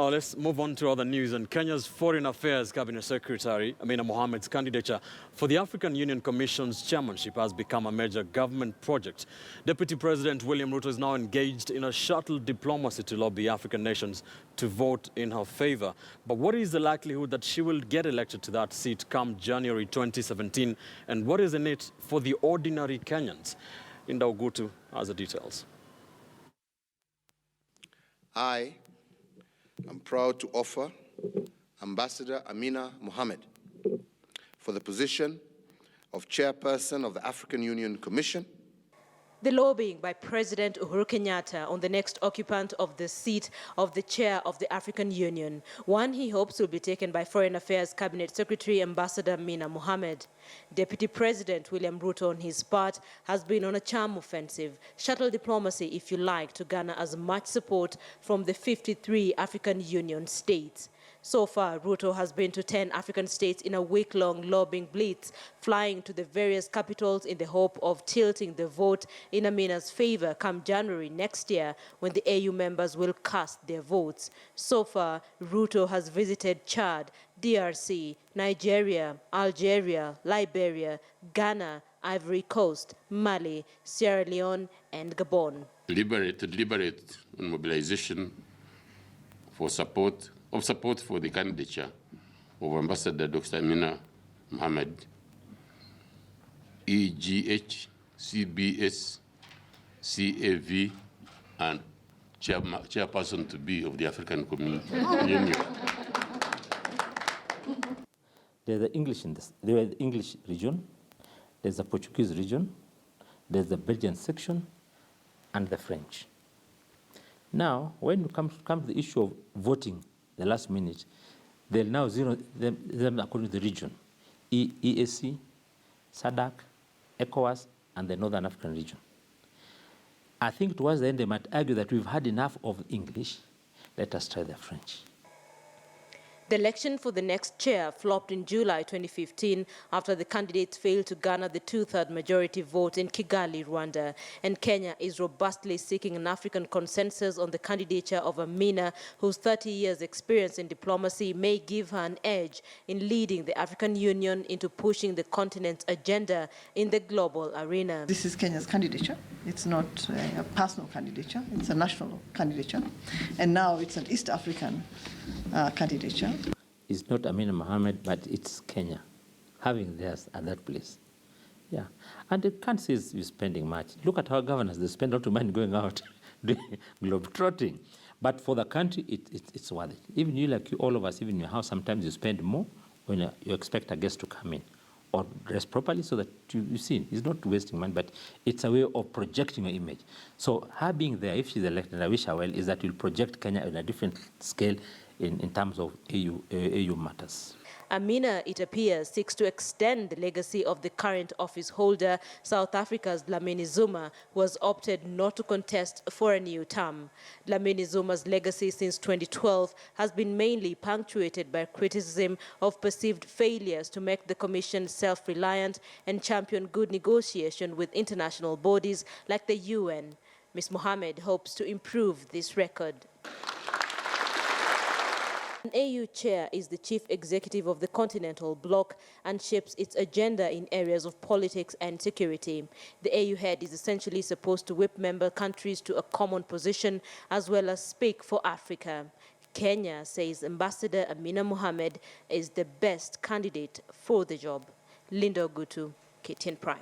Let's move on to other news. And Kenya's Foreign Affairs Cabinet Secretary Amina Mohammed's candidature for the African Union Commission's chairmanship has become a major government project. Deputy President William Ruto is now engaged in a shuttle diplomacy to lobby African nations to vote in her favor. But what is the likelihood that she will get elected to that seat come January 2017? And what is in it for the ordinary Kenyans? Inda Ogutu has the details. I'm proud to offer Ambassador Amina Mohamed for the position of Chairperson of the African Union Commission. The lobbying by President Uhuru Kenyatta on the next occupant of the seat of the chair of the African Union, one he hopes will be taken by Foreign Affairs Cabinet Secretary Ambassador Amina Mohamed. Deputy President William Ruto, on his part, has been on a charm offensive, shuttle diplomacy if you like, to garner as much support from the 53 African Union states. So far, Ruto has been to 10 African states in a week-long lobbying blitz, flying to the various capitals in the hope of tilting the vote in Amina's favor come January next year, when the AU members will cast their votes. So far, Ruto has visited Chad, DRC, Nigeria, Algeria, Liberia, Ghana, Ivory Coast, Mali, Sierra Leone, and Gabon. Deliberate on mobilization for support for the candidature of Ambassador Dr. Amina Mohamed, EGH, CBS, CAV, and chairperson to be of the African Union. There's the English in this. There is the English region, there's the Portuguese region, there's the Belgian section, and the French. Now, when it comes to the issue of voting, the last minute, they'll now zero them according to the region. EAC, SADC, ECOWAS, and the Northern African region. I think towards the end they might argue that we've had enough of English, let us try the French. The election for the next chair flopped in July 2015 after the candidates failed to garner the two-thirds majority vote in Kigali, Rwanda. And Kenya is robustly seeking an African consensus on the candidature of Amina, whose 30 years experience in diplomacy may give her an edge in leading the African Union into pushing the continent's agenda in the global arena. This is Kenya's candidature. It's not a personal candidature. It's a national candidature. And now it's an East African candidature. It's not Amina Mohamed, but it's Kenya, having theirs at that place. Yeah, and you can't say you're spending much. Look at our governors, they spend a lot of money going out, doing globe-trotting. But for the country, it's worth it. Even you, like you, all of us, even in your house, sometimes you spend more when you expect a guest to come in, or dress properly so that you see, it's not wasting money, but it's a way of projecting your image. So her being there, if she's elected, I wish her well, is that you'll project Kenya on a different scale in terms of AU matters. Amina, it appears, seeks to extend the legacy of the current office holder, South Africa's Dlamini Zuma, who has opted not to contest for a new term. Dlamini Zuma's legacy since 2012 has been mainly punctuated by criticism of perceived failures to make the commission self-reliant and champion good negotiation with international bodies like the UN. Ms. Mohamed hopes to improve this record. An AU chair is the chief executive of the continental bloc and shapes its agenda in areas of politics and security. The AU head is essentially supposed to whip member countries to a common position as well as speak for Africa. Kenya says Ambassador Amina Mohamed is the best candidate for the job. Linda Ogutu, KTN Prime.